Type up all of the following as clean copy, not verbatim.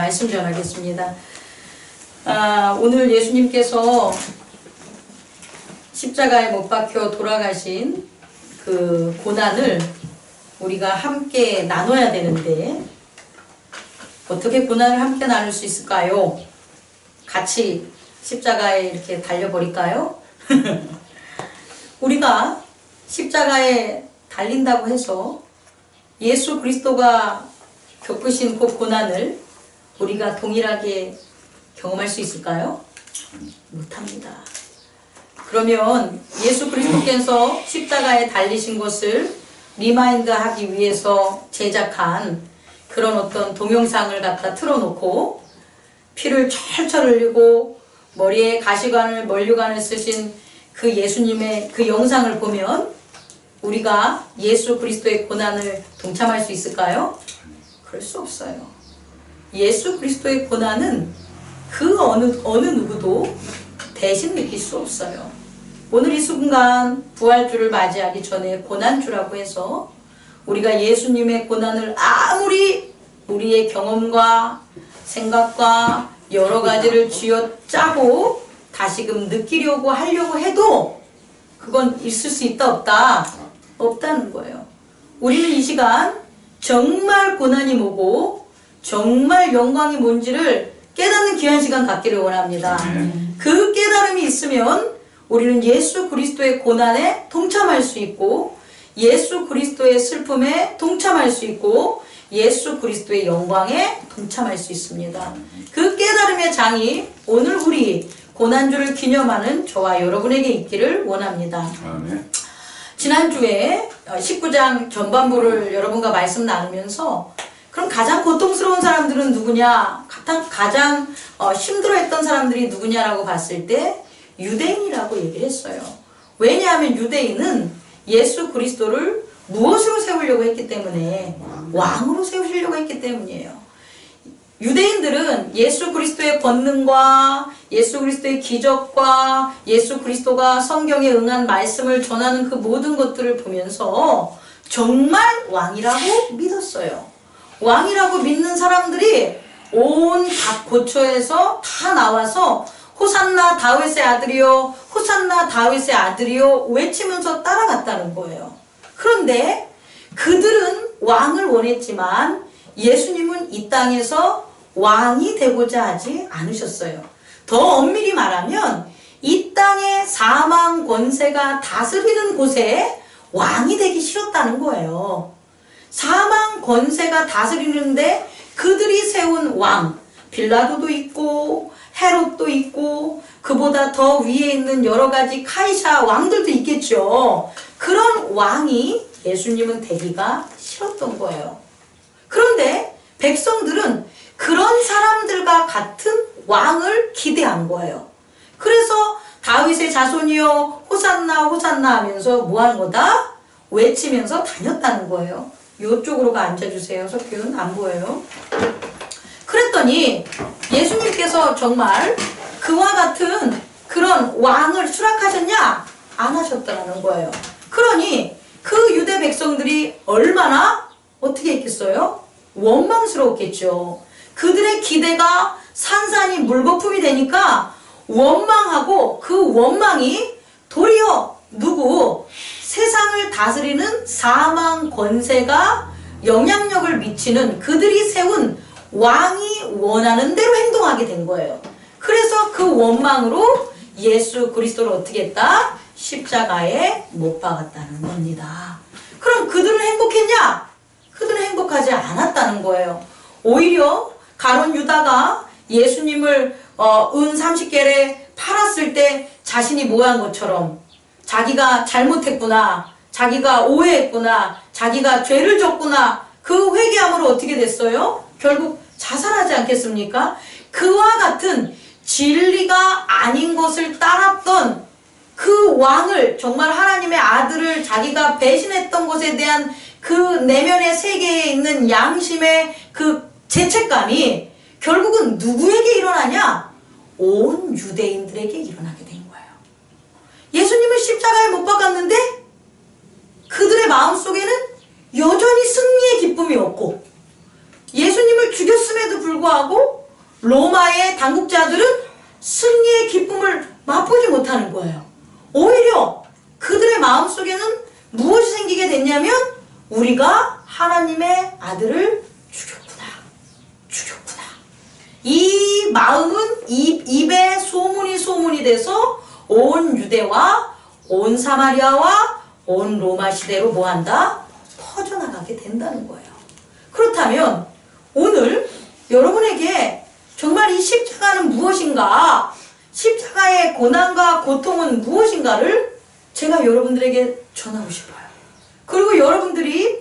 말씀 전하겠습니다. 오늘 예수님께서 십자가에 못 박혀 돌아가신 그 고난을 우리가 함께 나눠야 되는데 어떻게 고난을 함께 나눌 수 있을까요? 같이 십자가에 이렇게 달려버릴까요? 우리가 십자가에 달린다고 해서 예수 그리스도가 겪으신 그 고난을 우리가 동일하게 경험할 수 있을까요? 못합니다. 그러면 예수 그리스도께서 십자가에 달리신 것을 리마인드 하기 위해서 제작한 그런 어떤 동영상을 갖다 틀어놓고 피를 철철 흘리고 머리에 가시관을 면류관을 쓰신 그 예수님의 그 영상을 보면 우리가 예수 그리스도의 고난을 동참할 수 있을까요? 그럴 수 없어요. 예수 그리스도의 고난은 그 어느 누구도 대신 느낄 수 없어요. 오늘 이 순간 부활주를 맞이하기 전에 고난주라고 해서 우리가 예수님의 고난을 아무리 우리의 경험과 생각과 여러 가지를 쥐어짜고 다시금 느끼려고 하려고 해도 그건 있을 수 있다 없다? 없다는 거예요. 우리는 이 시간 정말 고난이 뭐고 정말 영광이 뭔지를 깨닫는 귀한 시간 갖기를 원합니다. 그 깨달음이 있으면 우리는 예수 그리스도의 고난에 동참할 수 있고 예수 그리스도의 슬픔에 동참할 수 있고 예수 그리스도의 영광에 동참할 수 있습니다. 그 깨달음의 장이 오늘 우리 고난주를 기념하는 저와 여러분에게 있기를 원합니다. 아멘. 지난주에 19장 전반부를 여러분과 말씀 나누면서 그럼 가장 고통스러운 사람들은 누구냐? 가장 힘들어했던 사람들이 누구냐라고 봤을 때 유대인이라고 얘기를 했어요. 왜냐하면 유대인은 예수 그리스도를 무엇으로 세우려고 했기 때문에 왕으로 세우시려고 했기 때문이에요. 유대인들은 예수 그리스도의 권능과 예수 그리스도의 기적과 예수 그리스도가 성경에 응한 말씀을 전하는 그 모든 것들을 보면서 정말 왕이라고 믿었어요. 왕이라고 믿는 사람들이 온 각 고초에서 다 나와서 호산나 다윗의 아들이요 호산나 다윗의 아들이요 외치면서 따라갔다는 거예요. 그런데 그들은 왕을 원했지만 예수님은 이 땅에서 왕이 되고자 하지 않으셨어요. 더 엄밀히 말하면 이 땅의 사망 권세가 다스리는 곳에 왕이 되기 싫었다는 거예요. 사망 권세가 다스리는데 그들이 세운 왕, 빌라도도 있고 헤롯도 있고 그보다 더 위에 있는 여러 가지 카이사 왕들도 있겠죠. 그런 왕이 예수님은 되기가 싫었던 거예요. 그런데 백성들은 그런 사람들과 같은 왕을 기대한 거예요. 그래서 다윗의 자손이여 호산나 호산나 하면서 뭐 하는 거다? 외치면서 다녔다는 거예요. 이쪽으로가 앉아주세요. 석균 안 보여요. 그랬더니 예수님께서 정말 그와 같은 그런 왕을 수락하셨냐? 안 하셨다는 거예요. 그러니 그 유대 백성들이 얼마나 어떻게 했겠어요? 원망스러웠겠죠. 그들의 기대가 산산이 물거품이 되니까 원망하고 그 원망이 도리어 누구? 세상을 다스리는 사망 권세가 영향력을 미치는 그들이 세운 왕이 원하는 대로 행동하게 된 거예요. 그래서 그 원망으로 예수 그리스도를 어떻게 했다? 십자가에 못 박았다는 겁니다. 그럼 그들은 행복했냐? 그들은 행복하지 않았다는 거예요. 오히려 가룟 유다가 예수님을 은 30개를 팔았을 때 자신이 뭐한 것처럼 자기가 잘못했구나, 자기가 오해했구나, 자기가 죄를 졌구나, 그 회개함으로 어떻게 됐어요? 결국 자살하지 않겠습니까? 그와 같은 진리가 아닌 것을 따랐던 그 왕을, 정말 하나님의 아들을 자기가 배신했던 것에 대한 그 내면의 세계에 있는 양심의 그 죄책감이 결국은 누구에게 일어나냐? 온 유대인들에게 일어나게 된 거예요. 예수님을 십자가에 못 박았는데 그들의 마음속에는 여전히 승리의 기쁨이 없고 예수님을 죽였음에도 불구하고 로마의 당국자들은 승리의 기쁨을 맛보지 못하는 거예요. 오히려 그들의 마음속에는 무엇이 생기게 됐냐면 우리가 하나님의 아들을 죽였구나. 이 마음은 입에 소문이 돼서 온 유대와 온 사마리아와 온 로마 시대로 뭐한다? 퍼져나가게 된다는 거예요. 그렇다면 오늘 여러분에게 정말 이 십자가는 무엇인가? 십자가의 고난과 고통은 무엇인가를 제가 여러분들에게 전하고 싶어요. 그리고 여러분들이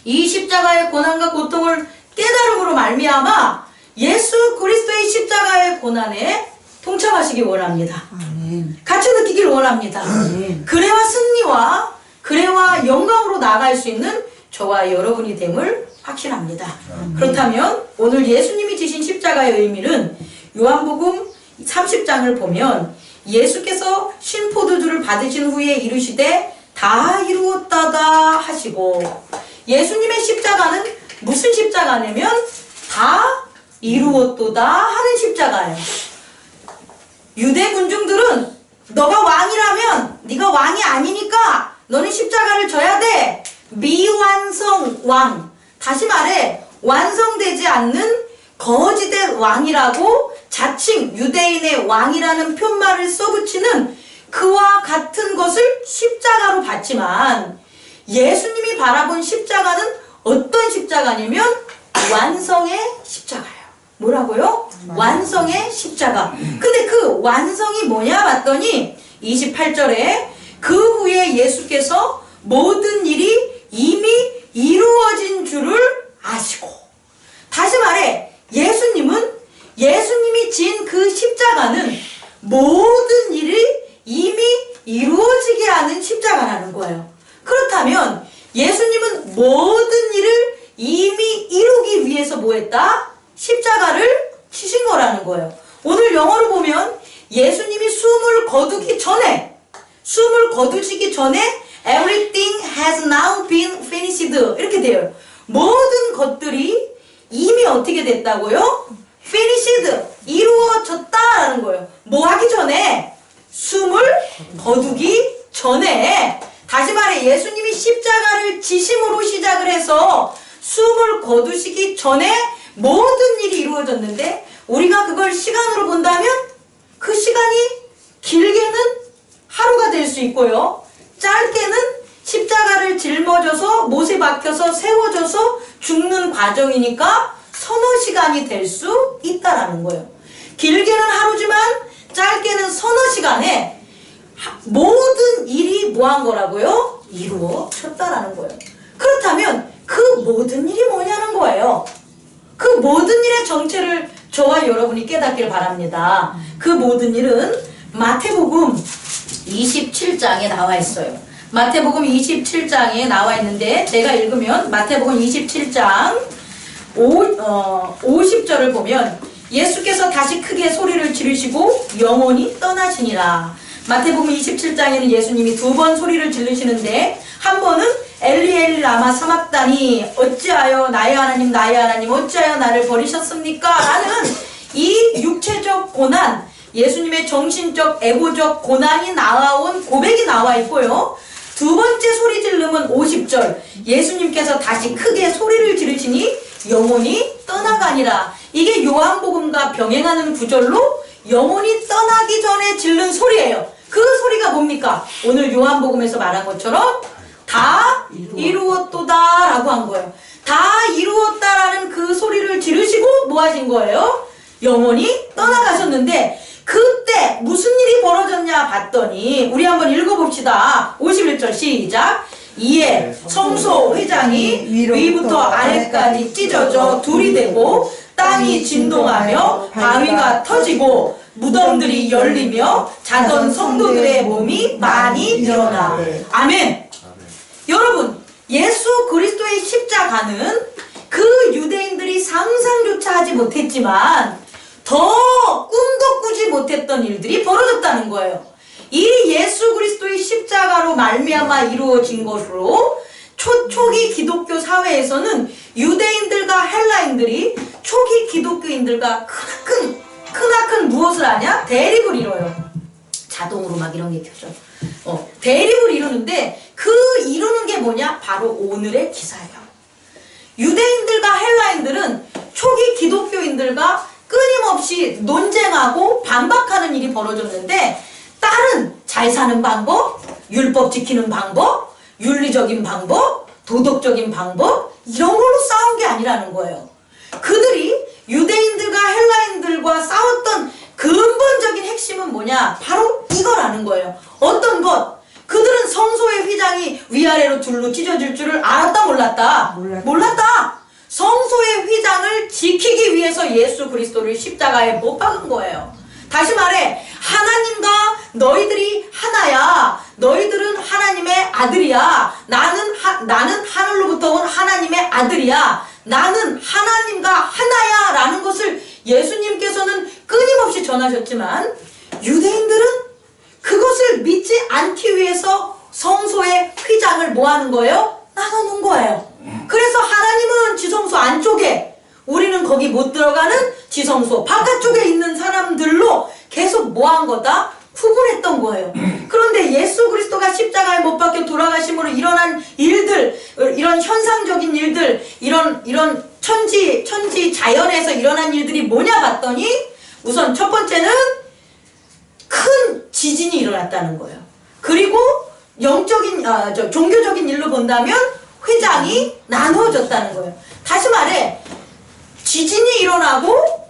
이 십자가의 고난과 고통을 깨달음으로 말미암아 예수 그리스도의 십자가의 고난에 동참하시기 원합니다. 아멘. 같이 느끼길 원합니다. 아멘. 그래와 영광으로 나아갈 수 있는 저와 여러분이 됨을 확신합니다. 그렇다면 오늘 예수님이 지신 십자가의 의미는 요한복음 30장을 보면 예수께서 신포도주를 받으신 후에 이르시되 다 이루었다다 하시고, 예수님의 십자가는 무슨 십자가냐면 다 이루었도다 하는 십자가예요. 유대 군중들은 너가 왕이라면 네가 왕이 아니니까 너는 십자가를 져야 돼. 미완성 왕, 다시 말해 완성되지 않는 거짓된 왕이라고 자칭 유대인의 왕이라는 표말을 써붙이는 그와 같은 것을 십자가로 봤지만, 예수님이 바라본 십자가는 어떤 십자가냐면 완성의 십자가예요. 뭐라고요? 완성의 십자가. 근데 그 완성이 뭐냐 봤더니 28절에 그 후에 예수께서 모든 일이 이미 이루어진 줄을 아시고, 다시 말해 예수님이 진 그 십자가는 모든 일이 이미 이루어지게 하는 십자가라는 거예요. 그렇다면 예수님은 모든 일을 이미 이루기 위해서 뭐 했다? 십자가를 치신 거라는 거예요. 오늘 영어로 보면 예수님이 숨을 거두시기 전에 Everything has now been finished 이렇게 돼요. 모든 것들이 이미 어떻게 됐다고요? finished, 이루어졌다라는 거예요. 뭐 하기 전에? 숨을 거두기 전에. 다시 말해 예수님이 십자가를 지심으로 시작을 해서 숨을 거두시기 전에 모든 일이 이루어졌는데, 우리가 그걸 시간으로 본다면 그 시간이 길게는 하루가 될 수 있고요, 짧게는 십자가를 짊어져서 못에 박혀서 세워져서 죽는 과정이니까 서너 시간이 될 수 있다라는 거예요. 길게는 하루지만 짧게는 서너 시간에 모든 일이 뭐한 거라고요? 이루어졌다라는 거예요. 그렇다면 그 모든 일이 뭐냐는 거예요. 그 모든 일의 정체를 저와 여러분이 깨닫길 바랍니다. 그 모든 일은 마태복음 27장에 나와 있어요. 마태복음 27장에 나와 있는데, 제가 읽으면 마태복음 27장 50절을 보면 예수께서 다시 크게 소리를 지르시고 영원히 떠나시니라. 마태복음 27장에는 예수님이 두 번 소리를 지르시는데, 한 번은 엘리 엘리 라마 사막다니 어찌하여 나의 하나님 어찌하여 나를 버리셨습니까? 라는 이 육체적 고난, 예수님의 정신적 에고적 고난이 나온 고백이 나와 있고요, 두 번째 소리 지르면 50절, 예수님께서 다시 크게 소리를 지르시니 영혼이 떠나가니라. 이게 요한복음과 병행하는 구절로 영혼이 떠나기 전에 지른 소리예요. 그 소리가 뭡니까? 오늘 요한복음에서 말한 것처럼 다 이루었도다 라고 한 거예요. 다 이루었다라는 그 소리를 지르시고 뭐 하신 거예요? 영혼이 떠나가셨는데, 그때 무슨 일이 벌어졌냐 봤더니 우리 한번 읽어봅시다. 51절 시작. 이에 성소 회장이 위부터 아래까지 찢어져 둘이 되고 땅이 진동하며 바위가 터지고 무덤들이 열리며 자던 성도들의 몸이 많이 일어나. 아멘. 여러분, 예수 그리스도의 십자가는 그 유대인들이 상상조차 하지 못했지만 더 꿈도 꾸지 못했던 일들이 벌어졌다는 거예요. 이 예수 그리스도의 십자가로 말미암아 이루어진 것으로 초기 기독교 사회에서는 유대인들과 헬라인들이 초기 기독교인들과 크나큰 크나큰 무엇을 하냐? 대립을 이뤄요. 자동으로 막 이런 게 켜져. 대립을 이루는데 그 이루는 게 뭐냐? 바로 오늘의 기사예요. 유대인들과 헬라인들은 초기 기독교인들과 끊임없이 논쟁하고 반박하는 일이 벌어졌는데 딸은 잘 사는 방법, 율법 지키는 방법, 윤리적인 방법, 도덕적인 방법 이런 걸로 싸운 게 아니라는 거예요. 그들이 유대인들과 헬라인들과 싸웠던 근본적인 핵심은 뭐냐? 바로 이거라는 거예요. 어떤 것? 그들은 성소의 휘장이 위아래로 둘로 찢어질 줄을 알았다 몰랐다? 몰랐다. 성소의 휘장을 지키기 위해서 예수 그리스도를 십자가에 못 박은 거예요. 다시 말해 하나님과 너희들이 하나야. 너희들은 하나님의 아들이야. 나는 하늘로부터 온 하나님의 아들이야. 나는 하나님과 하나야 라는 것을 예수님께서는 끊임없이 전하셨지만 유대인들은 그것을 믿지 않기 위해서 성소의 휘장을 뭐 하는 거예요? 나눠놓은 거예요. 그래서 하나님은 지성소 안쪽에, 우리는 거기 못 들어가는 지성소 바깥쪽에 있는 사람들로 계속 뭐 한 거다? 구분했던 거예요. 그런데 예수 그리스도가 십자가에 못 박혀 돌아가심으로 일어난 일들, 이런 현상적인 일들, 이런 천지 자연에서 일어난 일들이 뭐냐 봤더니 우선 첫 번째는 큰 지진이 일어났다는 거예요. 그리고 종교적인 일로 본다면 휘장이 나누어졌다는 거예요. 다시 말해 지진이 일어나고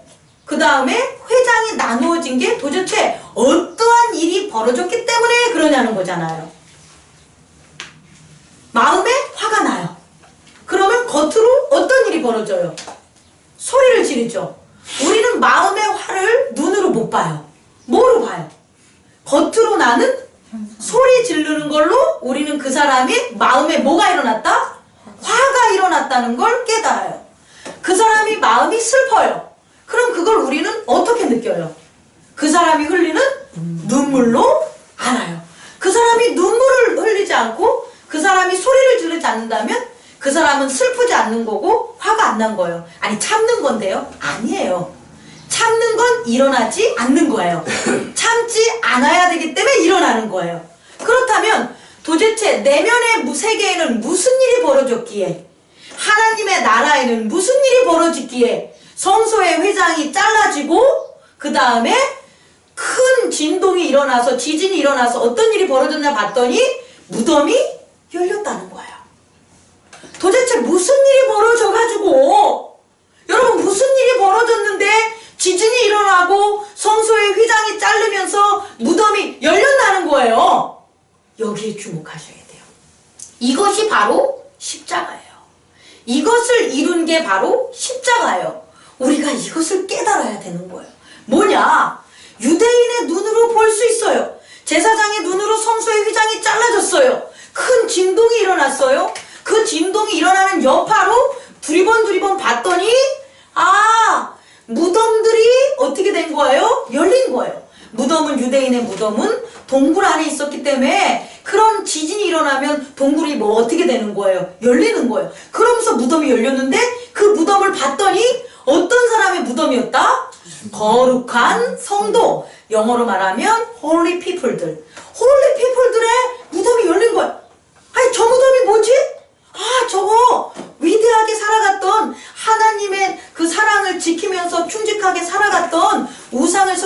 그 다음에 휘장이 나누어진 게 도대체 어떠한 일이 벌어졌기 때문에 그러냐는 거잖아요. 마음에 화가 나요. 그러면 겉으로 어떤 일이 벌어져요? 소리를 지르죠. 우리는 마음의 화를 눈으로 못 봐요. 뭐로 봐요? 겉으로 나는 소리 지르는 걸로 우리는 그 사람이 마음에 뭐가 일어났다? 화가 일어났다는 걸 깨달아요. 그 사람이 마음이 슬퍼요. 그럼 그걸 우리는 어떻게 느껴요? 그 사람이 흘리는 눈물로 알아요. 그 사람이 눈물을 흘리지 않고 그 사람이 소리를 지르지 않는다면 그 사람은 슬프지 않는 거고 화가 안 난 거예요. 아니 참는 건데요? 아니에요. 참는 건 일어나지 않는 거예요. 참지 않아야 되기 때문에 일어나는 거예요. 그렇다면 도대체 내면의 세계에는 무슨 일이 벌어졌기에, 하나님의 나라에는 무슨 일이 벌어졌기에 성소의 휘장이 잘라지고 그 다음에 큰 진동이 일어나서 지진이 일어나서 어떤 일이 벌어졌나 봤더니 무덤이 열렸다는 거예요. 도대체 무슨 일이 벌어져가지고, 여러분 무슨 일이 벌어졌는데 지진이 일어나고 성소의 휘장이 자르면서 무덤이 열렸다는 거예요. 여기에 주목하셔야 돼요. 이것이 바로 십자가예요. 이것을 이룬 게 바로 십자가예요. 우리가 이것을 깨달아야 되는 거예요. 뭐냐? 유대인의 눈으로 볼 수 있어요. 제사장의 눈으로 성소의 휘장이 잘라졌어요. 큰 진동이 일어났어요. 그 진동이 일어나는 여파로 두리번 봤더니 무덤들이 어떻게 된 거예요? 열린 거예요. 유대인의 무덤은 동굴 안에 있었기 때문에 그런 지진이 일어나면 동굴이 뭐 어떻게 되는 거예요? 열리는 거예요. 그러면서 무덤이 열렸는데 그 무덤을 봤더니 어떤 사람의 무덤이었다? 거룩한 성도, 영어로 말하면 holy people들. holy people들의 무덤이 열린 거예요. 아니 저 무덤이 뭐지? 저거 위대하게 살아갔던 하나님의 그 사랑을 지키면서 충직하게 살아갔던 우상을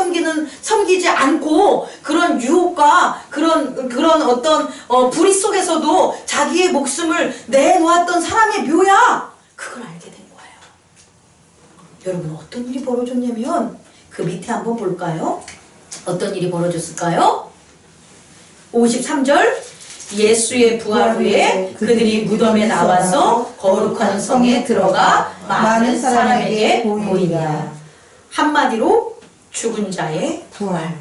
섬기지 않고 그런 유혹과 그런 어떤 불의 속에서도 자기의 목숨을 내놓았던 사람의 묘야. 그걸 알게 된 거예요. 여러분 어떤 일이 벌어졌냐면 그 밑에 한번 볼까요? 어떤 일이 벌어졌을까요? 53절 예수의 부활 후에 그들이 무덤에 나와서 거룩한 성에 들어가 많은 사람에게 보이니라. 한마디로 죽은 자의 부활.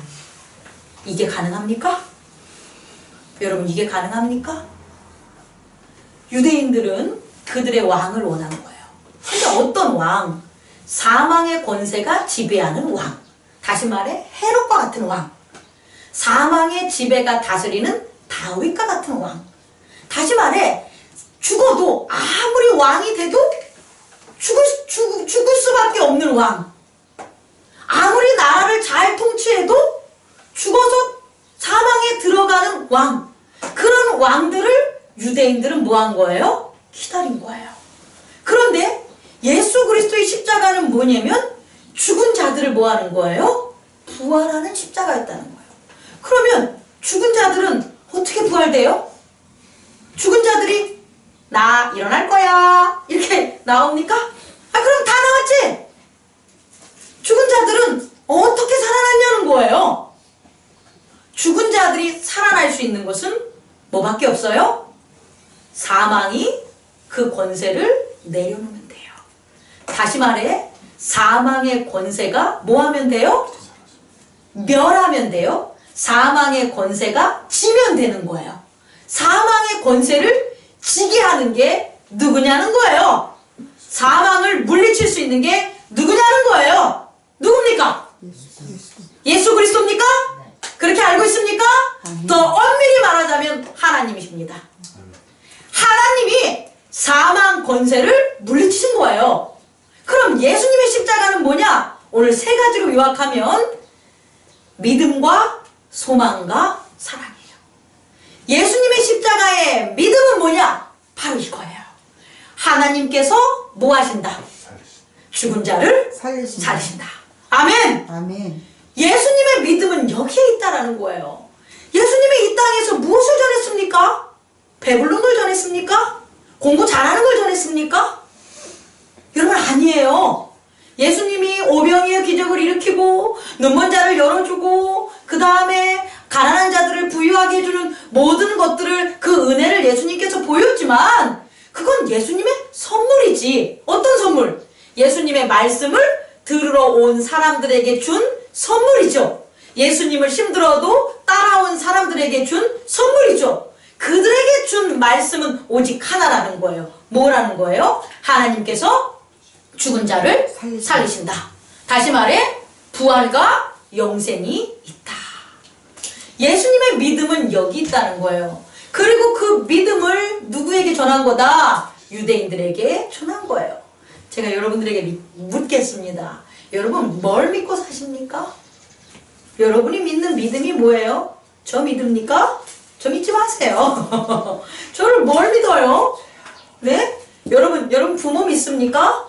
이게 가능합니까? 여러분 이게 가능합니까? 유대인들은 그들의 왕을 원한 거예요. 근데 어떤 왕? 사망의 권세가 지배하는 왕. 다시 말해 헤롯과 같은 왕. 사망의 지배가 다스리는 다윗과 같은 왕. 다시 말해 죽어도 아무리 왕이 돼도 죽을 수밖에 없는 왕. 아무리 당시에도 죽어서 사망에 들어가는 왕, 그런 왕들을 유대인들은 뭐 한 거예요? 기다린 거예요. 그런데 예수 그리스도의 십자가는 뭐냐면 죽은 자들을 뭐 하는 거예요? 부활하는 십자가였다는 거예요. 그러면 죽은 자들은 어떻게 부활돼요? 죽은 자들이 나 일어날 거야 이렇게 나옵니까? 그럼 다 나왔지? 죽은 자들은 어떻게 살아났냐는 거예요. 죽은 자들이 살아날 수 있는 것은 뭐밖에 없어요? 사망이 그 권세를 내려놓으면 돼요. 다시 말해 사망의 권세가 뭐 하면 돼요? 멸하면 돼요. 사망의 권세가 지면 되는 거예요. 사망의 권세를 지게 하는 게 누구냐는 거예요. 사망을 물리칠 수 있는 게 누구냐는 거예요. 누굽니까? 예수 그리스도입니까? 그렇게 알고 있습니까? 더 엄밀히 말하자면 하나님이십니다. 하나님이 사망 권세를 물리치신 거예요. 그럼 예수님의 십자가는 뭐냐? 오늘 세 가지로 요약하면 믿음과 소망과 사랑이에요. 예수님의 십자가의 믿음은 뭐냐? 바로 이거예요. 하나님께서 뭐 하신다? 죽은 자를 살리신다. 아멘. 아멘. 예수님의 믿음은 여기에 있다라는 거예요. 예수님이 이 땅에서 무엇을 전했습니까? 배부른 걸 전했습니까? 공부 잘하는 걸 전했습니까? 여러분 아니에요. 예수님이 오병이의 기적을 일으키고 눈먼 자를 열어주고 그 다음에 가난한 자들을 부유하게 해주는 모든 것들을 그 은혜를 예수님께서 보였지만 그건 예수님의 선물이지. 어떤 선물? 예수님의 말씀을 들으러 온 사람들에게 준 선물이죠. 예수님을 힘들어도 따라온 사람들에게 준 선물이죠. 그들에게 준 말씀은 오직 하나라는 거예요. 뭐라는 거예요? 하나님께서 죽은 자를 살리신다. 다시 말해 부활과 영생이 있다. 예수님의 믿음은 여기 있다는 거예요. 그리고 그 믿음을 누구에게 전한 거다? 유대인들에게 전한 거예요. 제가 여러분들에게 묻겠습니다. 여러분 뭘 믿고 사십니까? 여러분이 믿는 믿음이 뭐예요? 저 믿습니까? 저 믿지 마세요. 저를 뭘 믿어요? 네? 여러분 부모 믿습니까?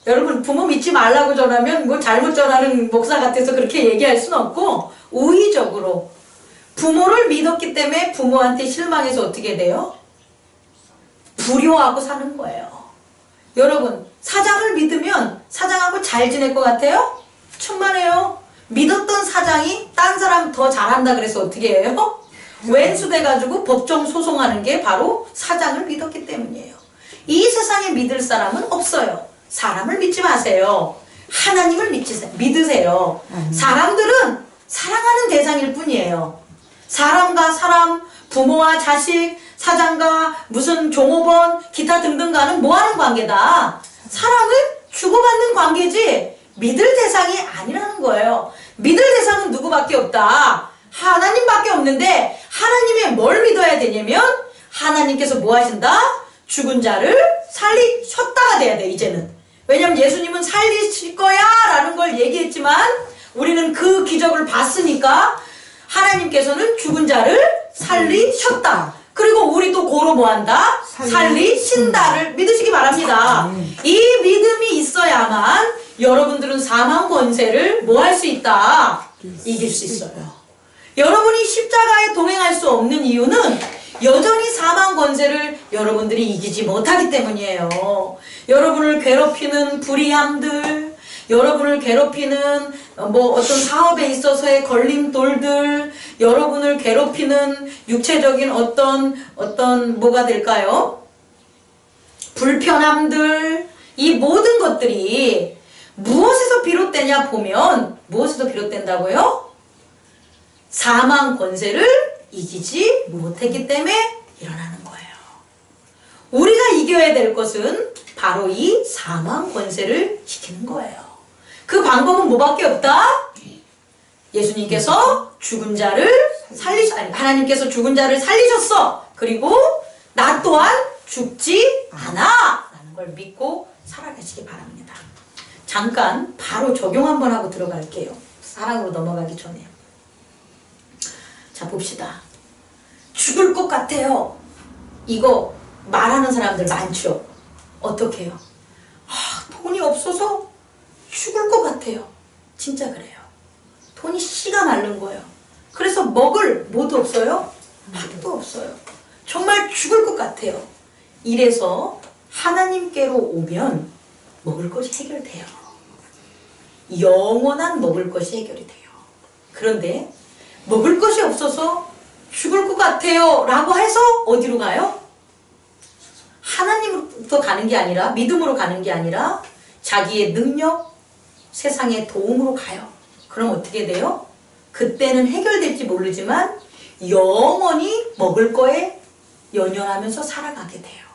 여러분 부모 믿지 말라고 전하면 뭐 잘못 전하는 목사 같아서 그렇게 얘기할 수는 없고 우의적으로 부모를 믿었기 때문에 부모한테 실망해서 어떻게 돼요? 불효하고 사는 거예요. 여러분 사장을 믿으면 사장하고 잘 지낼 것 같아요? 천만에요. 믿었던 사장이 딴 사람 더 잘한다 그래서 어떻게 해요? 왼수돼가지고 법정 소송하는 게 바로 사장을 믿었기 때문이에요. 이 세상에 믿을 사람은 없어요. 사람을 믿지 마세요. 하나님을 믿으세요. 사람들은 사랑하는 대상일 뿐이에요. 사람과 사람, 부모와 자식, 사장과 무슨 종업원, 기타 등등과는 뭐하는 관계다? 사랑을 주고받는 관계지 믿을 대상이 아니라는 거예요. 믿을 대상은 누구밖에 없다? 하나님밖에 없는데 하나님의 뭘 믿어야 되냐면 하나님께서 뭐 하신다? 죽은 자를 살리셨다가 돼야 돼 이제는. 왜냐면 예수님은 살리실 거야 라는 걸 얘기했지만 우리는 그 기적을 봤으니까 하나님께서는 죽은 자를 살리셨다. 그리고 우리도 고로 뭐한다? 살리신다를 믿으시기 바랍니다. 이 믿음이 있어야만 여러분들은 사망 권세를 뭐 할 수 있다? 이길 수 있어요. 여러분이 십자가에 동행할 수 없는 이유는 여전히 사망 권세를 여러분들이 이기지 못하기 때문이에요. 여러분을 괴롭히는 불의함들, 여러분을 괴롭히는 뭐 어떤 사업에 있어서의 걸림돌들, 여러분을 괴롭히는 육체적인 어떤 뭐가 될까요? 불편함들, 이 모든 것들이 무엇에서 비롯되냐 보면 무엇에서 비롯된다고요? 사망 권세를 이기지 못했기 때문에 일어나는 거예요. 우리가 이겨야 될 것은 바로 이 사망 권세를 이기는 거예요. 그 방법은 뭐밖에 없다? 예수님께서 죽은 자를 하나님께서 죽은 자를 살리셨어. 그리고 나 또한 죽지 않아 라는 걸 믿고 살아가시기 바랍니다. 잠깐 바로 적용 한번 하고 들어갈게요. 사랑으로 넘어가기 전에. 자, 봅시다. 죽을 것 같아요. 이거 말하는 사람들 많죠. 어떻게 해요? 돈이 없어서 죽을 것 같아요. 진짜 그래요. 돈이 씨가 마른 거예요. 그래서 먹을 뭐도 없어요? 밥도 없어요. 정말 죽을 것 같아요. 이래서 하나님께로 오면 먹을 것이 해결돼요. 영원한 먹을 것이 해결이 돼요. 그런데 먹을 것이 없어서 죽을 것 같아요 라고 해서 어디로 가요? 하나님으로부터 가는 게 아니라, 믿음으로 가는 게 아니라 자기의 능력, 세상의 도움으로 가요. 그럼 어떻게 돼요? 그때는 해결될지 모르지만 영원히 먹을 거에 연연하면서 살아가게 돼요.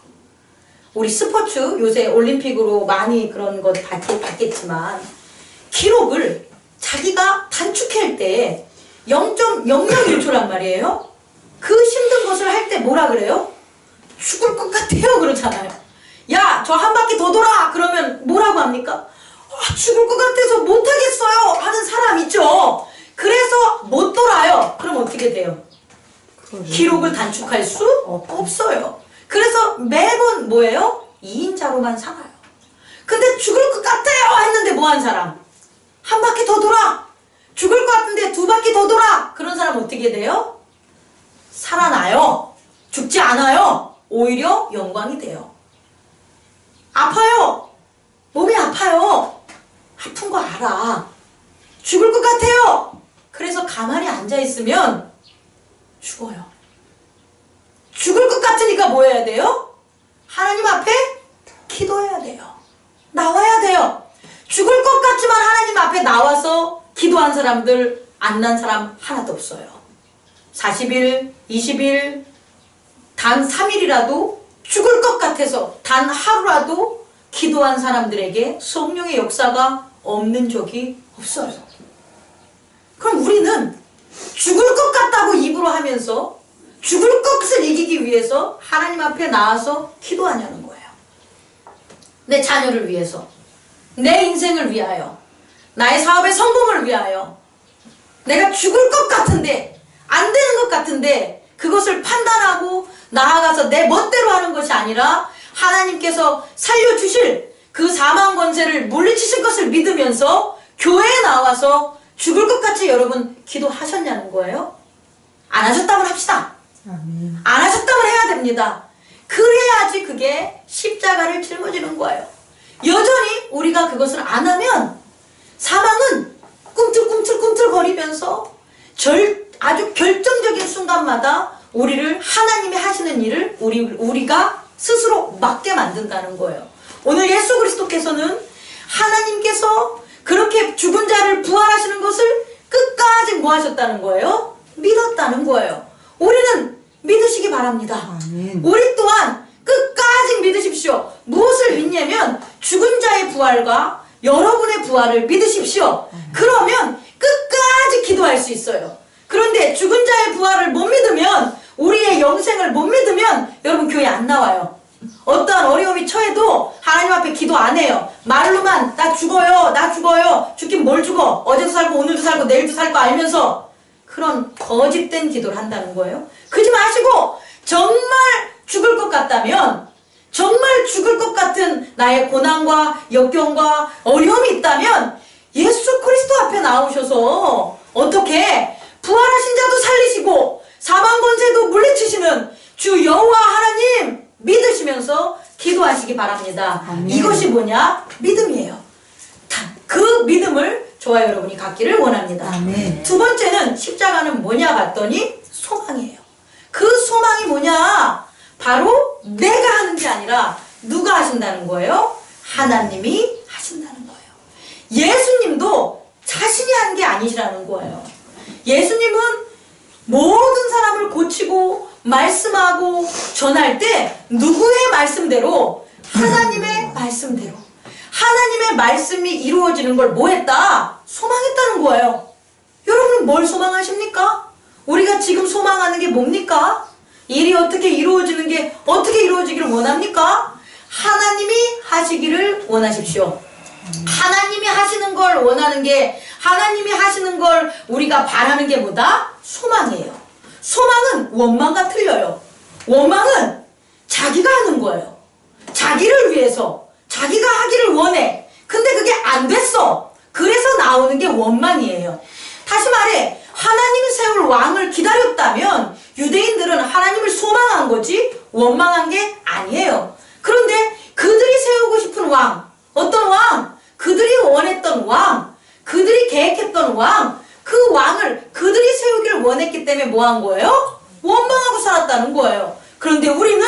우리 스포츠 요새 올림픽으로 많이 그런 것 봤겠지만 기록을 자기가 단축할 때 0.001초란 말이에요. 그 힘든 것을 할 때 뭐라 그래요? 죽을 것 같아요 그러잖아요. 야, 저 한 바퀴 더 돌아! 그러면 뭐라고 합니까? 죽을 것 같아서 못하겠어요 하는 사람 있죠. 그래서 못 돌아요. 그럼 어떻게 돼요? 기록을 단축할 수 없어요. 그래서 매번 뭐예요? 2인자로만 살아요. 근데 죽을 것 같아요 했는데 뭐 한 사람? 한 바퀴 더 돌아! 죽을 것 같은데 2바퀴 더 돌아! 그런 사람 어떻게 돼요? 살아나요. 죽지 않아요. 오히려 영광이 돼요. 아파요. 몸이 아파요. 아픈 거 알아. 죽을 것 같아요. 그래서 가만히 앉아있으면 죽어요. 죽을 것 같으니까 뭐 해야 돼요? 하나님 앞에 기도해야 돼요. 나와야 돼요. 죽을 것 같지만 하나님 앞에 나와서 기도한 사람들 안 난 사람 하나도 없어요. 40일, 20일, 단 3일이라도 죽을 것 같아서 단 하루라도 기도한 사람들에게 성령의 역사가 없는 적이 없어요. 그럼 우리는 죽을 것 같다고 입으로 하면서 죽을 것을 이기기 위해서 하나님 앞에 나와서 기도하냐는 거예요. 내 자녀를 위해서, 내 인생을 위하여, 나의 사업의 성공을 위하여. 내가 죽을 것 같은데, 안 되는 것 같은데 그것을 판단하고 나아가서 내 멋대로 하는 것이 아니라 하나님께서 살려주실 그 사망 권세를 물리치실 것을 믿으면서 교회에 나와서 죽을 것 같이 여러분 기도하셨냐는 거예요. 안 하셨다면 합시다. 안 하셨다면 해야 됩니다. 그래야지 그게 십자가를 짊어지는 거예요. 여전히 우리가 그것을 안 하면 사망은 꿈틀꿈틀거리면서 아주 결정적인 순간마다 우리를 하나님이 하시는 일을 우리가 스스로 막게 만든다는 거예요. 오늘 예수 그리스도께서는 하나님께서 그렇게 죽은 자를 부활하시는 것을 끝까지 뭐 하셨다는 거예요? 믿었다는 거예요. 우리는 믿으시기 바랍니다. 아멘. 우리 또한 끝까지 믿으십시오. 무엇을 믿냐면 죽은 자의 부활과 여러분의 부활을 믿으십시오. 그러면 끝까지 기도할 수 있어요. 그런데 죽은 자의 부활을 못 믿으면, 우리의 영생을 못 믿으면 여러분 교회 안 나와요. 어떠한 어려움이 처해도 하나님 앞에 기도 안 해요. 말로만 나 죽어요. 죽긴 뭘 죽어. 어제도 살고 오늘도 살고 내일도 살 거 알면서 그런 거짓된 기도를 한다는 거예요. 그러지 마시고 정말 죽을 것 같다면, 정말 죽을 것 같은 나의 고난과 역경과 어려움이 있다면 예수 그리스도 앞에 나오셔서 어떻게 부활하신 자도 살리시고 사망 권세도 물리치시는 주 여호와 하나님 믿으시면서 기도하시기 바랍니다. 아멘. 이것이 뭐냐? 믿음이에요. 그 믿음을 저와 여러분이 갖기를 원합니다. 아멘. 두 번째는 십자가는 뭐냐 봤더니 소망이에요. 그 소망이 뭐냐? 바로 내가 하는 게 아니라 누가 하신다는 거예요? 하나님이 하신다는 거예요. 예수님도 자신이 한 게 아니시라는 거예요. 예수님은 모든 사람을 고치고 말씀하고 전할 때 누구의 말씀대로? 하나님의 말씀대로. 하나님의 말씀이 이루어지는 걸 뭐 했다? 소망했다는 거예요. 여러분은 뭘 소망하십니까? 우리가 지금 소망하는 게 뭡니까? 일이 어떻게 이루어지기를 원합니까? 하나님이 하시기를 원하십시오. 하나님이 하시는 걸 원하는 게, 하나님이 하시는 걸 우리가 바라는 게 뭐다? 소망이에요. 소망은 원망과 틀려요. 원망은 자기가 하는 거예요. 자기를 위해서 자기가 하기를 원해. 근데 그게 안 됐어. 그래서 나오는 게 원망이에요. 다시 말해, 하나님이 세울 왕을 기다렸다면 유대인들은 하나님을 소망한 거지 원망한 게 아니에요. 그런데 그들이 세우고 싶은 왕, 어떤 왕? 그들이 원했던 왕, 그들이 계획했던 왕, 그 왕을 그들이 세우기를 원했기 때문에 뭐 한 거예요? 원망하고 살았다는 거예요. 그런데 우리는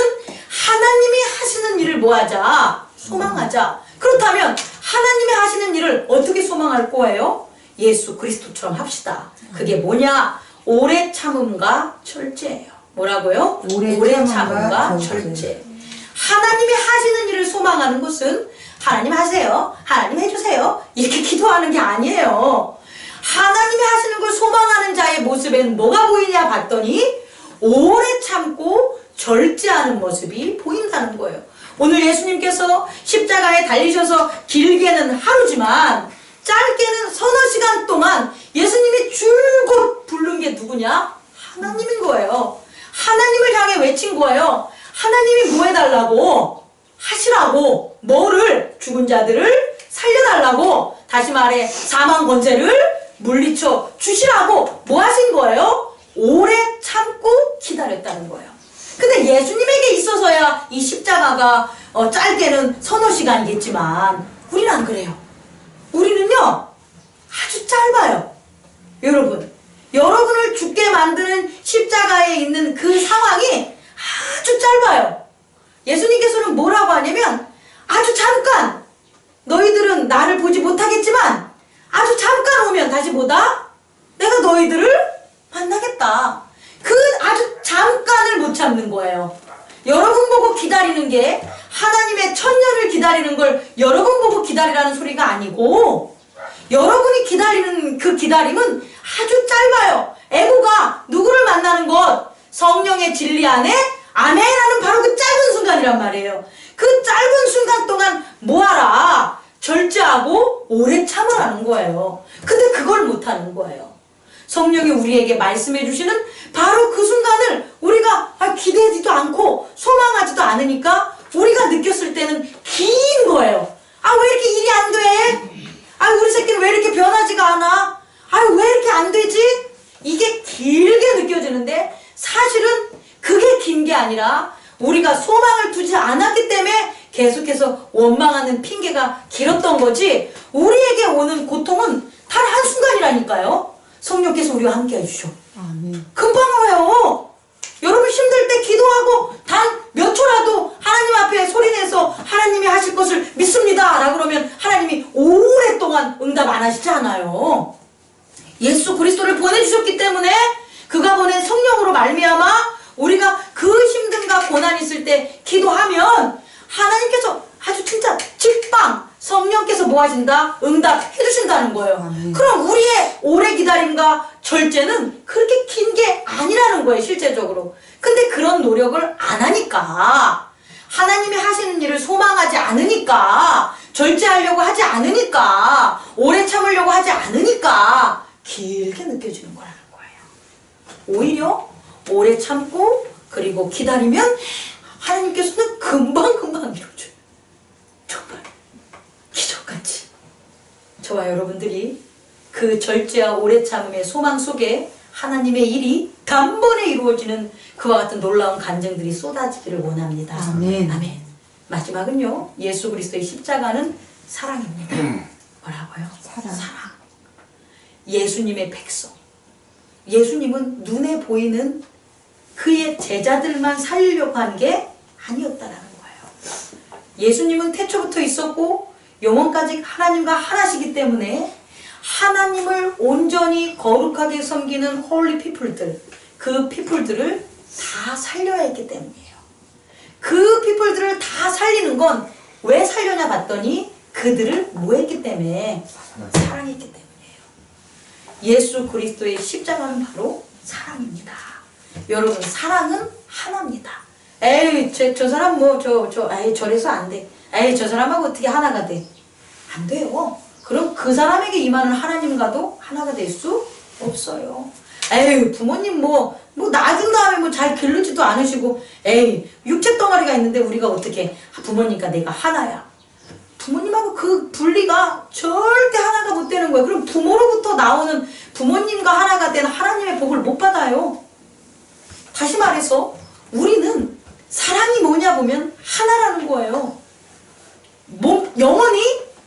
하나님이 하시는 일을 뭐 하자? 소망하자. 그렇다면 하나님이 하시는 일을 어떻게 소망할 거예요? 예수 그리스도처럼 합시다. 그게 뭐냐? 오래 참음과 절제예요. 뭐라고요? 오래 참음과 절제. 하나님이 하시는 일을 소망하는 것은 하나님 하세요, 하나님 해주세요 이렇게 기도하는 게 아니에요. 하나님이 하시는 걸 소망하는 자의 모습에는 뭐가 보이냐 봤더니 오래 참고 절제하는 모습이 보인다는 거예요. 오늘 예수님께서 십자가에 달리셔서 길게는 하루지만 짧게는 서너 시간 동안 예수님이 줄곧 부른 게 누구냐? 하나님인 거예요. 하나님을 향해 외친 거예요. 하나님이 뭐 해달라고? 하시라고. 뭐를? 죽은 자들을 살려달라고. 다시 말해 사망 권세를 물리쳐 주시라고. 뭐 하신 거예요? 오래 참고 기다렸다는 거예요. 근데 예수님에게 있어서야 이 십자가가 짧게는 서너 시간이겠지만 우리는 안 그래요. 우리는요 아주 짧아요. 여러분을 죽게 만드는 십자가에 있는 그 상황이 아주 짧아요. 예수님께서는 뭐라고 하냐면 아주 잠깐, 너희들은 나를 보지 못하겠지만 아주 잠깐 오면 다시 보다 내가 너희들을 만나겠다. 그 아주 잠깐을 못 참는 거예요. 여러분 보고 기다리는 게 하나님의 천년을 기다리는 걸 여러분 보고 기다리라는 소리가 아니고, 여러분이 기다리는 그 기다림은 아주 짧아요. 에고가 누구를 만나는 것? 성령의 진리 안에 아멘하는 바로 그 짧은 순간이란 말이에요. 그 짧은 순간 동안 뭐하라? 절제하고 오래 참으라는 거예요. 근데 그걸 못하는 거예요. 성령이 우리에게 말씀해 주시는 바로 그 순간을 우리가 기대하지도 않고 소망하지도 않으니까 우리가 느꼈을 때는 긴 거예요. 왜 이렇게 일이 안 돼? 우리 새끼는 왜 이렇게 변하지가 않아? 왜 이렇게 안 되지? 이게 길게 느껴지는데 사실은 그게 긴 게 아니라 우리가 소망을 두지 않았기 때문에 계속해서 원망하는 핑계가 길었던 거지, 우리에게 오는 고통은 단 한순간이라니까요. 성령께서 우리와 함께 해주셔. 금방 와요. 여러분 힘들 때 기도하고 단 몇 초라도 하나님 앞에 소리내서 하나님이 하실 것을 믿습니다 라고 그러면 하나님이 오랫동안 응답 안 하시지 않아요. 예수 그리스도를 보내주셨기 때문에 그가 보낸 성령으로 말미암아 우리가 그 힘든가 고난이 있을 때 기도하면 하나님께서 아주 진짜 직방 성령께서 뭐 하신다? 응답해 주신다는 거예요. 그럼 우리의 오래 기다림과 절제는 그렇게 긴 게 아니라는 거예요, 실제적으로. 근데 그런 노력을 안 하니까, 하나님이 하시는 일을 소망하지 않으니까, 절제하려고 하지 않으니까, 오래 참으려고 하지 않으니까 길게 느껴지는 거라는 거예요. 오히려 오래 참고 그리고 기다리면 하나님께서는 금방금방 이루어줘요. 정말 기적같이. 저와 여러분들이 그 절제와 오래 참음의 소망 속에 하나님의 일이 단번에 이루어지는 그와 같은 놀라운 간증들이 쏟아지기를 원합니다. 아멘. 아멘. 마지막은요, 예수 그리스도의 십자가는 사랑입니다. 뭐라고요? 사랑. 예수님의 백성. 예수님은 눈에 보이는 그의 제자들만 살리려고 한 게 아니었다라는 거예요. 예수님은 태초부터 있었고 영원까지 하나님과 하나시기 때문에 하나님을 온전히 거룩하게 섬기는 홀리 피플들, 그 피플들을 다 살려야 했기 때문이에요. 그 피플들을 다 살리는 건 왜 살려냐 봤더니 그들을 뭐 했기 때문에? 사랑했기 때문이에요. 예수 그리스도의 십자가는 바로 사랑입니다. 여러분, 사랑은 하나입니다. 에이, 저 사람 저래서 안 돼. 에이, 저 사람하고 어떻게 하나가 돼. 안 돼요. 그럼 그 사람에게 임하는 하나님과도 하나가 될 수 없어요. 에이, 부모님 놔준 다음에 잘 기르지도 않으시고, 에이, 육체 덩어리가 있는데 우리가 어떻게, 부모님과 내가 하나야. 부모님하고 그 분리가 절대 하나가 못 되는 거예요. 그럼 부모로부터 나오는 부모님과 하나가 된 하나님의 복을 못 받아요. 다시 말해서 우리는 사랑이 뭐냐 보면 하나라는 거예요. 영혼이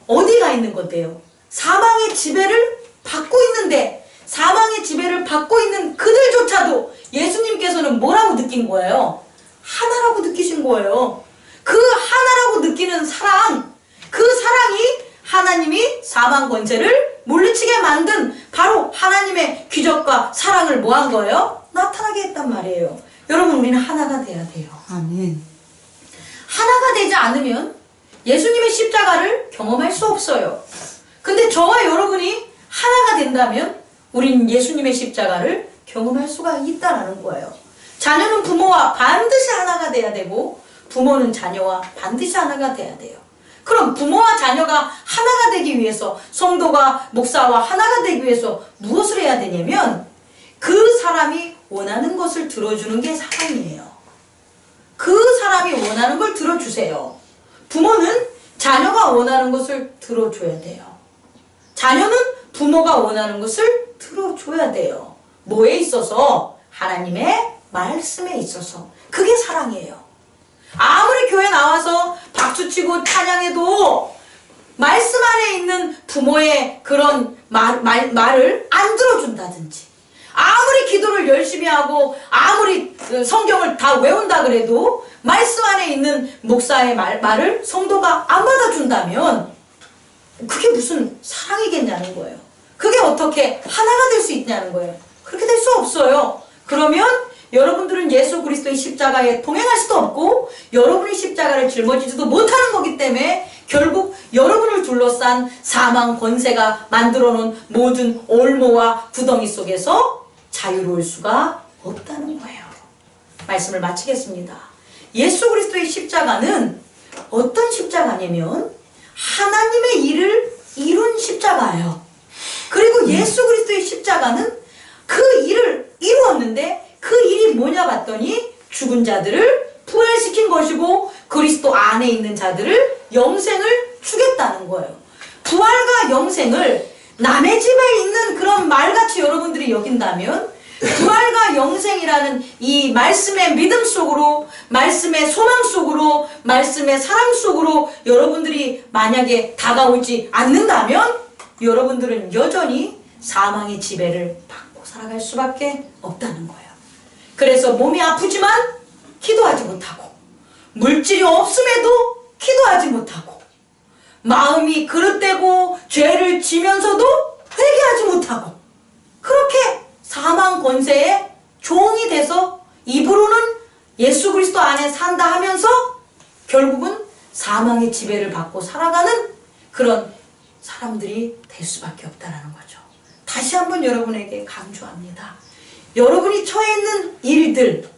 어디가 있는 건데요? 사망의 지배를 받고 있는데, 사망의 지배를 받고 있는 그들조차도 예수님께서는 뭐라고 느낀 거예요? 하나라고 느끼신 거예요. 그 하나라고 느끼는 사랑, 그 사랑이 하나님이 사망 권세를 물리치게 만든 바로 하나님의 기적과 사랑을 뭐 한 거예요? 나타나게 했단 말이에요. 여러분, 우리는 하나가 돼야 돼요. 아멘. 하나가 되지 않으면 예수님의 십자가를 경험할 수 없어요. 근데 저와 여러분이 하나가 된다면 우린 예수님의 십자가를 경험할 수가 있다라는 거예요. 자녀는 부모와 반드시 하나가 돼야 되고, 부모는 자녀와 반드시 하나가 돼야 돼요. 그럼 부모와 자녀가 하나가 되기 위해서, 성도가 목사와 하나가 되기 위해서 무엇을 해야 되냐면, 그 사람이 원하는 것을 들어주는 게 사랑이에요. 그 사람이 원하는 걸 들어주세요. 부모는 자녀가 원하는 것을 들어줘야 돼요. 자녀는 부모가 원하는 것을 들어줘야 돼요. 뭐에 있어서? 하나님의 말씀에 있어서. 그게 사랑이에요. 아무리 교회 나와서 박수치고 찬양해도 말씀 안에 있는 부모의 그런 말을 안 들어준다든지, 아무리 기도를 열심히 하고 아무리 성경을 다 외운다 그래도 말씀 안에 있는 목사의 말을 성도가 안 받아준다면 그게 무슨 사랑이겠냐는 거예요. 그게 어떻게 하나가 될 수 있냐는 거예요. 그렇게 될 수 없어요. 그러면 여러분들은 예수 그리스도의 십자가에 동행할 수도 없고, 여러분의 십자가를 짊어지지도 못하는 거기 때문에 결국 여러분을 둘러싼 사망 권세가 만들어 놓은 모든 올무와 구덩이 속에서 자유로울 수가 없다는 거예요. 말씀을 마치겠습니다. 예수 그리스도의 십자가는 어떤 십자가냐면 하나님의 일을 이룬 십자가예요. 그리고 예수 그리스도의 십자가는 그 일을 이루었는데, 그 일이 뭐냐 봤더니 죽은 자들을 부활시킨 것이고 그리스도 안에 있는 자들을 영생을 주겠다는 거예요. 부활과 영생을 남의 집에 있는 그런 말같이 여러분들이 여긴다면, 부활과 영생이라는 이 말씀의 믿음 속으로, 말씀의 소망 속으로, 말씀의 사랑 속으로 여러분들이 만약에 다가오지 않는다면 여러분들은 여전히 사망의 지배를 받고 살아갈 수밖에 없다는 거예요. 그래서 몸이 아프지만 기도하지 못하고, 물질이 없음에도 기도하지 못하고, 마음이 그릇되고 죄를 지면서도 회개하지 못하고, 그렇게 사망 권세의 종이 돼서 입으로는 예수 그리스도 안에 산다 하면서 결국은 사망의 지배를 받고 살아가는 그런 사람들이 될 수밖에 없다는 거죠. 다시 한번 여러분에게 강조합니다. 여러분이 처해 있는 일들,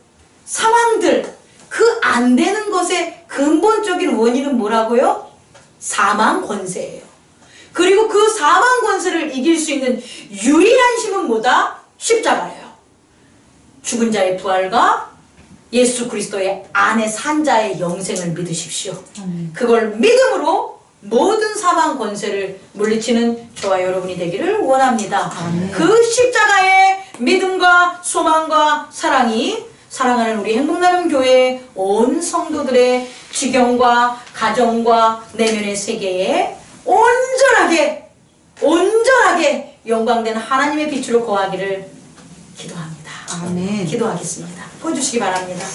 상황들, 그 안 되는 것의 근본적인 원인은 뭐라고요? 사망 권세예요. 그리고 그 사망 권세를 이길 수 있는 유일한 힘은 뭐다? 십자가예요. 죽은 자의 부활과 예수 그리스도의 안에 산 자의 영생을 믿으십시오. 그걸 믿음으로 모든 사망 권세를 물리치는 저와 여러분이 되기를 원합니다. 그 십자가의 믿음과 소망과 사랑이 사랑하는 우리 행복나눔 교회 온 성도들의 지경과 가정과 내면의 세계에 온전하게 영광된 하나님의 빛으로 거하기를 기도합니다. 아멘. 기도하겠습니다. 보여주시기 바랍니다.